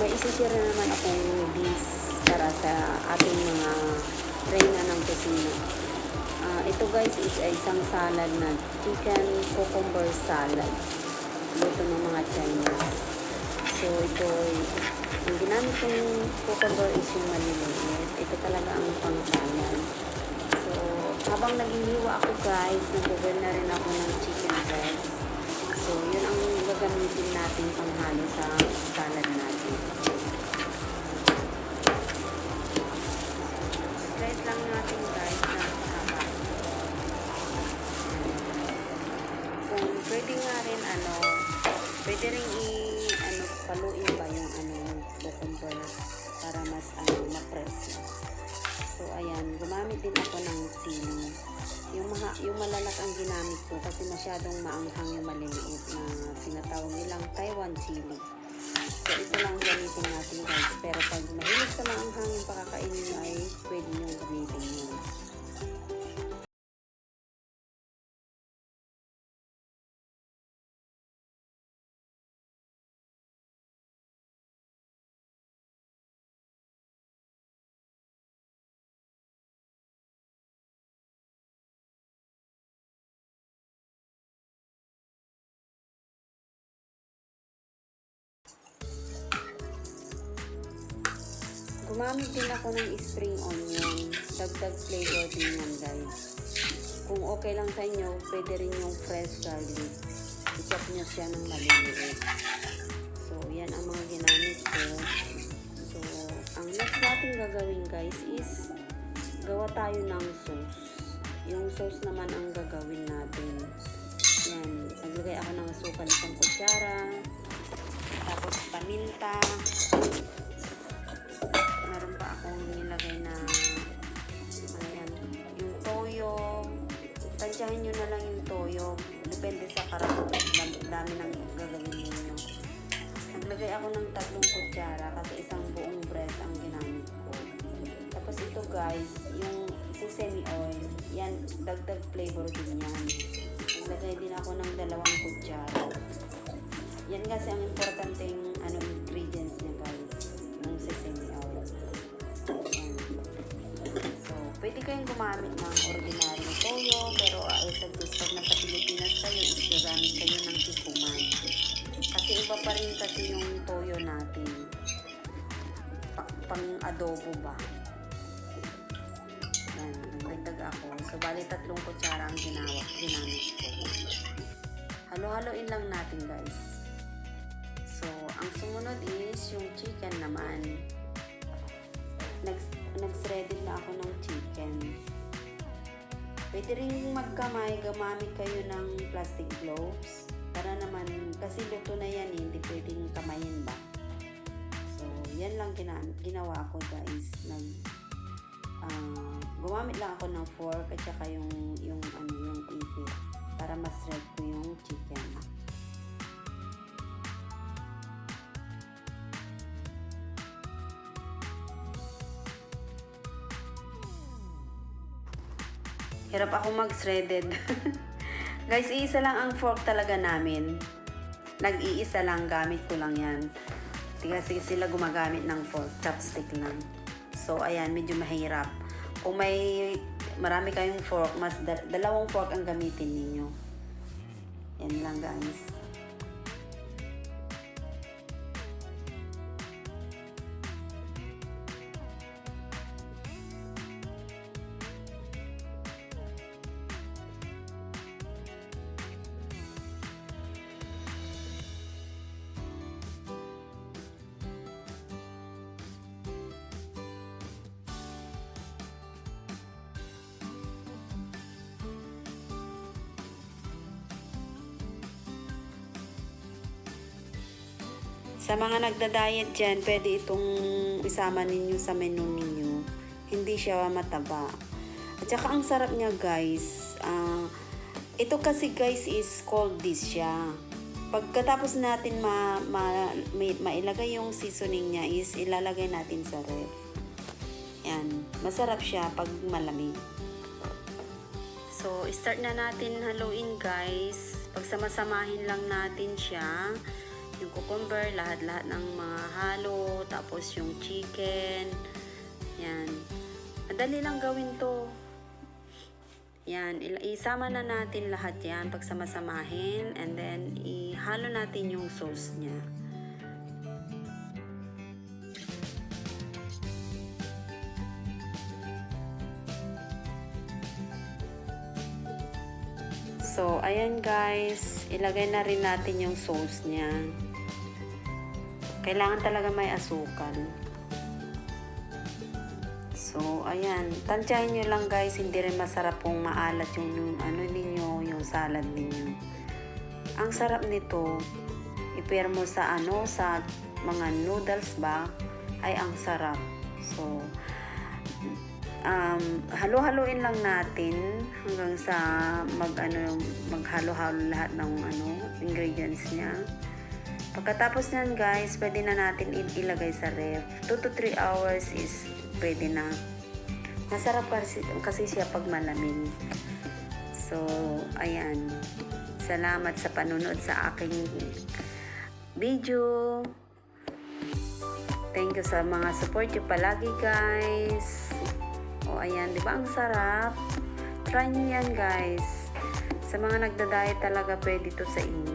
may isi-share na naman akong dish para sa ating mga reyna ng kusina. Ito guys is isang salad na chicken cucumber salad. Luto ng mga Chinese. So ito, yung ginamit kong cucumber is yung maliliit. Ito talaga ang pang salad. So habang naghihiwa ako guys, nag-boil na rin ako ng chicken breast. So yun ang gagamitin natin panghalo sa salad natin. Slice lang natin guys na haba. Kung pwede nga rin pwede rin paluin ba yung cucumber para mas ma-press. So ayan, gumamit din ako ng sili. Yung malalak ang ginamit ko kasi masyadong maanghang yung maliliit na sinatawag nilang Taiwan chili. So ito lang gamitin natin guys. Pero pag mahilig sa maanghang yung pakakainin nyo ay pwede nyo gamitin yun. Gumamit din ako ng spring onion. Dagdag flavor din yan guys. Kung okay lang sa inyo, pwede rin yung fresh garlic. I-chop nyo siya ng maliliit. So, yan ang mga ginamit ko. So, ang next natin gagawin guys is gawa tayo ng sauce. Yung sauce naman ang gagawin natin. Yan. Naglagay ako ng asukal isang kutsara. Tapos paminta. Meron pa akong nilagay na yung toyo. Tansyahin nyo na lang yung toyo. Depende sa dami ng gagawin ninyo. Naglagay ako ng 3 kutsara kasi isang buong breast ang ginamit ko. Tapos ito guys, yung sesame oil. Yan, dagdag flavor din yan. Naglagay din ako ng 2 kutsara. Yan kasi ang importanteng ingredients niya guys. Yung sesame oil. So, pwede kayong gumamit ng ordinary toyo, pero pag nasa Pilipinas kayo, gagamit kayo ng tikuman. Kasi iba pa rin kasi yung toyo natin. Pang adobo ba? Yan, nagdagdag ako. So, bali 3 kutsara ang ginamit ko. Halo-haloin lang natin guys. So, ang sumunod is yung chicken naman. Nag-shredded na ako ng chicken. Pwede rin magkamay, gamamit kayo ng plastic gloves. Para naman, kasi luto na yan hindi pwedeng kamayin ba. So, yan lang ginawa ko guys. Gumamit lang ako ng fork at saka yung ipit para ma-shred ko yung chicken. Hirap ako mag-shredded. Guys, iisa lang ang fork talaga namin. Nag-iisa lang, gamit ko lang yan. Kasi sila gumagamit ng fork, chopstick lang. So, ayan, medyo mahirap. Kung marami kayong fork, mas 2 fork ang gamitin ninyo. Yan lang guys. Sa mga nagda-diet dyan, pwede itong isama ninyo sa menu ninyo. Hindi siya mataba. At saka ang sarap niya guys. Ito kasi guys is cold dish siya. Pagkatapos natin mailagay yung seasoning niya is ilalagay natin sa ref. Yan. Masarap siya pag malamig. So, start na natin haluin guys. Pagsamasamahin lang natin siya. yung cucumber, lahat-lahat ng mga halo, tapos yung chicken. Yan. Madali lang gawin to. Yan, isama na natin lahat yan, pagsamasamahin, and then ihalo natin yung sauce niya. So, ayan guys, ilagay na rin natin yung sauce niya. Kailangan talaga may asukal. So, ayan. Tansyahin nyo lang guys, hindi rin masarap kung maalat yung ano ninyo, yung salad ninyo. Ang sarap nito, i-pair mo sa sa mga noodles ba, ay ang sarap. So, halo-haloin lang natin hanggang sa maghalo-halo lahat ng ingredients niya. Pagkatapos niyan guys, pwede na natin ilagay sa ref. 2 to 3 hours is pwede na. Masarap kasi siya pag malamig. So, ayan. Salamat sa panunod sa aking video. Thank you sa mga support nyo palagi guys. O ayan, di ba ang sarap? Try nyo yan guys. Sa mga nagda-diet talaga pwede to sa inyo.